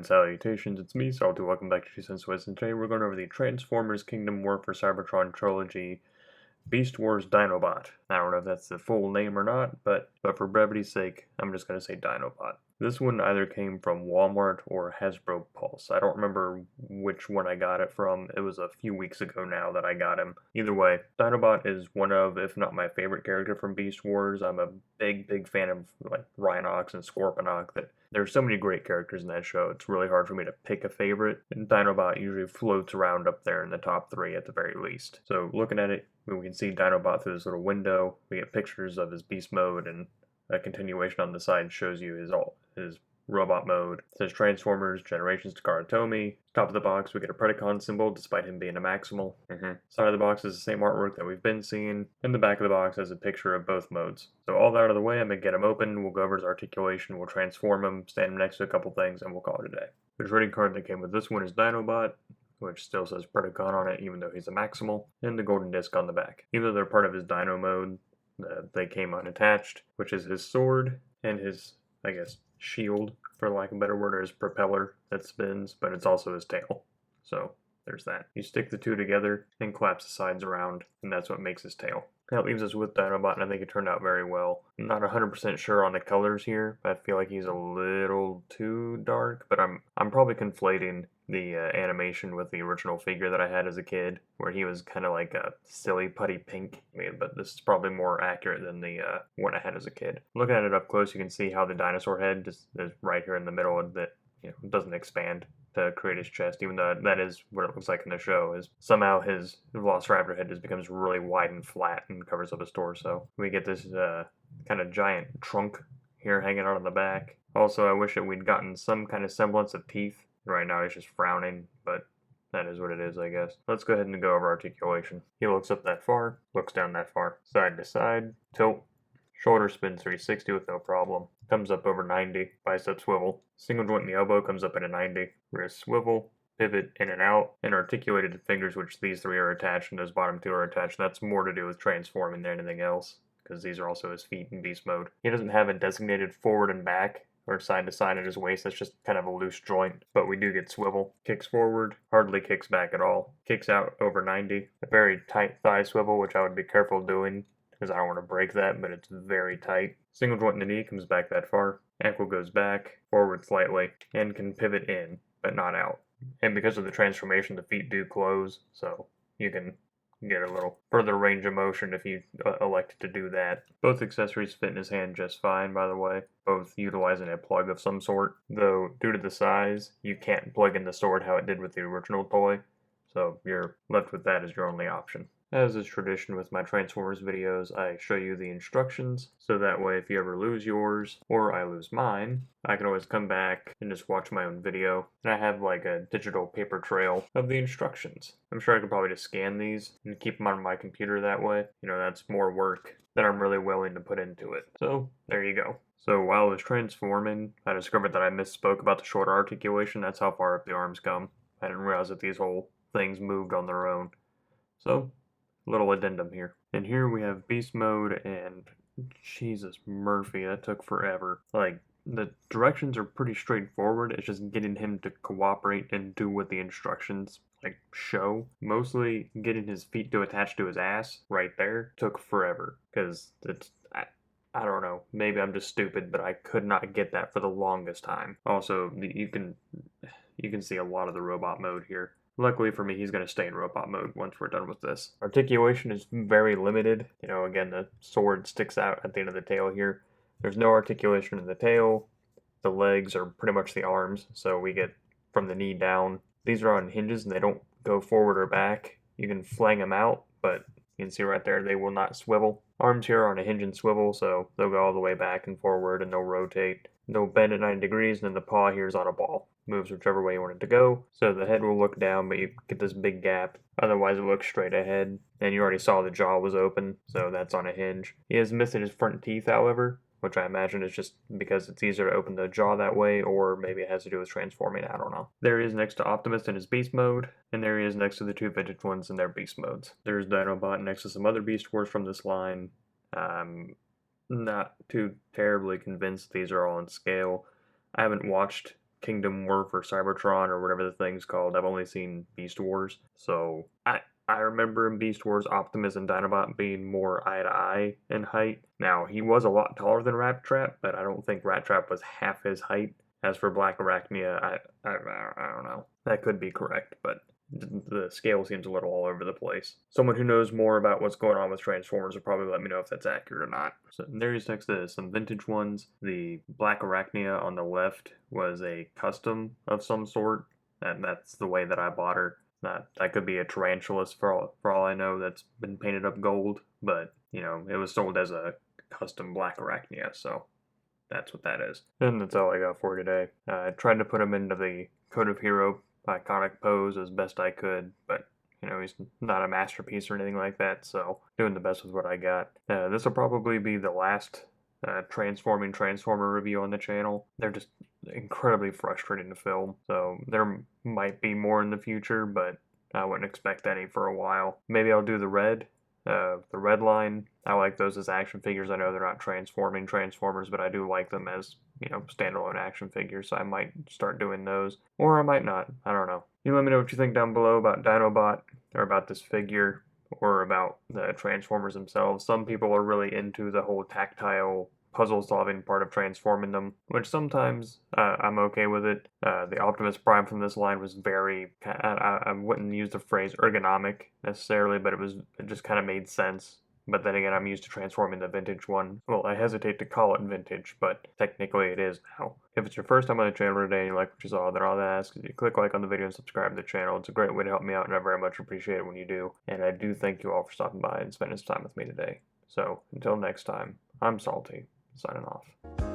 and salutations, it's me, Salty. Welcome back to 2 Cents West, and today we're going over the Transformers Kingdom War for Cybertron trilogy, Beast Wars Dinobot. I don't know if that's the full name or not, but for brevity's sake, I'm just going to say Dinobot. This one either came from Walmart or Hasbro Pulse. I don't remember which one I got it from. It was a few weeks ago now that I got him. Either way, Dinobot is one of, if not my favorite character from Beast Wars. I'm a big fan of like Rhinox and Scorponok. There's so many great characters in that show. It's really hard for me to pick a favorite. And Dinobot usually floats around up there in the top 3 at the very least. So looking at it, we can see Dinobot through this little window. We get pictures of his beast mode, and a continuation on the side shows you his robot mode. It says Transformers, Generations to Karatomi. Top of the box, we get a Predacon symbol, despite him being a Maximal. Side of the box is the same artwork that we've been seeing. And the back of the box has a picture of both modes. So all that out of the way, I'm going to get him open. We'll go over his articulation, we'll transform him, stand him next to a couple things, and we'll call it a day. The trading card that came with this one is Dinobot, which still says Predacon on it, even though he's a Maximal, and the golden disc on the back. Either they're part of his Dino mode, they came unattached, which is his sword and his, I guess, shield, for lack of a better word, or his propeller that spins, but it's also his tail. So there's that. You stick the two together and collapse the sides around, and that's what makes his tail. That leaves us with Dinobot, and I think it turned out very well. I'm not 100% sure on the colors here. I feel like he's a little too dark, but I'm probably conflating the animation with the original figure that I had as a kid, where he was kind of like a silly putty pink. But this is probably more accurate than the one I had as a kid. Looking at it up close, you can see how the dinosaur head is right here in the middle of that. Doesn't expand to create his chest, even though that is what it looks like in the show. Is somehow his Velociraptor head just becomes really wide and flat and covers up his torso. We get this kind of giant trunk here hanging out on the back. Also, I wish that we'd gotten some kind of semblance of teeth. Right now he's just frowning, but that is what it is, I guess. Let's go ahead and go over articulation. He looks up that far, looks down that far, side to side, tilt. Shoulder spins 360 with no problem. Comes up over 90. Bicep swivel. Single joint in the elbow comes up at a 90. Wrist swivel. Pivot in and out. And articulated fingers, which these 3 are attached and those bottom 2 are attached. That's more to do with transforming than anything else, because these are also his feet in beast mode. He doesn't have a designated forward and back or side to side at his waist. That's just kind of a loose joint. But we do get swivel. Kicks forward. Hardly kicks back at all. Kicks out over 90. A very tight thigh swivel, which I would be careful doing, because I don't want to break that, but it's very tight. Single joint in the knee comes back that far. Ankle goes back, forward slightly, and can pivot in, but not out. And because of the transformation, the feet do close, so you can get a little further range of motion if you elect to do that. Both accessories fit in his hand just fine, by the way, both utilizing a plug of some sort, though due to the size, you can't plug in the sword how it did with the original toy, so you're left with that as your only option. As is tradition with my Transformers videos, I show you the instructions, so that way if you ever lose yours, or I lose mine, I can always come back and just watch my own video. And I have like a digital paper trail of the instructions. I'm sure I could probably just scan these and keep them on my computer that way. That's more work that I'm really willing to put into it. So, there you go. So while I was transforming, I discovered that I misspoke about the shoulder articulation. That's how far up the arms come. I didn't realize that these whole things moved on their own. So, little addendum here. And here we have beast mode, and Jesus Murphy, that took forever. Like, the directions are pretty straightforward. It's just getting him to cooperate and do what the instructions show. Mostly getting his feet to attach to his ass right there took forever, because it's I don't know, maybe I'm just stupid, but I could not get that for the longest time. Also, you can see a lot of the robot mode here. Luckily for me, he's going to stay in robot mode once we're done with this. Articulation is very limited. Again, the sword sticks out at the end of the tail here. There's no articulation in the tail. The legs are pretty much the arms, so we get from the knee down. These are on hinges and they don't go forward or back. You can flang them out, but you can see right there, they will not swivel. Arms here are on a hinge and swivel, so they'll go all the way back and forward and they'll rotate. They'll bend at 90 degrees, and then the paw here is on a ball. Moves whichever way you want it to go. So the head will look down, but you get this big gap. Otherwise it looks straight ahead. And you already saw the jaw was open, so that's on a hinge. He is missing his front teeth, however, which I imagine is just because it's easier to open the jaw that way, or maybe it has to do with transforming, I don't know. There he is next to Optimus in his beast mode, and there he is next to the 2 vintage ones in their beast modes. There's Dinobot next to some other Beast Wars from this line. Not too terribly convinced these are all in scale. I haven't watched Kingdom War for Cybertron or whatever the thing's called. I've only seen Beast Wars, so I remember in Beast Wars Optimus and Dinobot being more eye to eye in height. Now he was a lot taller than Rat Trap, but I don't think Rat Trap was half his height. As for Black Arachnia, I don't know. That could be correct, but the scale seems a little all over the place. Someone who knows more about what's going on with Transformers will probably let me know if that's accurate or not. So there's next to some vintage ones. The Black Arachnia on the left was a custom of some sort, and that's the way that I bought her. That could be a tarantulas for all I know that's been painted up gold, but you know, it was sold as a custom Black Arachnia, so that's what that is. And that's all I got for today. I tried to put him into the Code of Hero iconic pose as best I could, but you know, he's not a masterpiece or anything like that, so doing the best with what I got. This will probably be the last transforming Transformer review on the channel. They're just incredibly frustrating to film, so there might be more in the future, but I wouldn't expect any for a while. Maybe I'll do the red line. I like those as action figures. I know they're not transforming Transformers, but I do like them as, you know, standalone action figures, so I might start doing those. Or I might not. I don't know. You let me know what you think down below about Dinobot, or about this figure, or about the Transformers themselves. Some people are really into the whole tactile puzzle solving part of transforming them, which sometimes I'm okay with it. The Optimus Prime from this line was very, I wouldn't use the phrase ergonomic necessarily, but it just kind of made sense. But then again, I'm used to transforming the vintage one. Well, I hesitate to call it vintage, but technically it is now. If it's your first time on the channel today and you like what you saw, then all I ask is you click like on the video and subscribe to the channel. It's a great way to help me out, and I very much appreciate it when you do. And I do thank you all for stopping by and spending some time with me today. So, until next time, I'm Salty, signing off.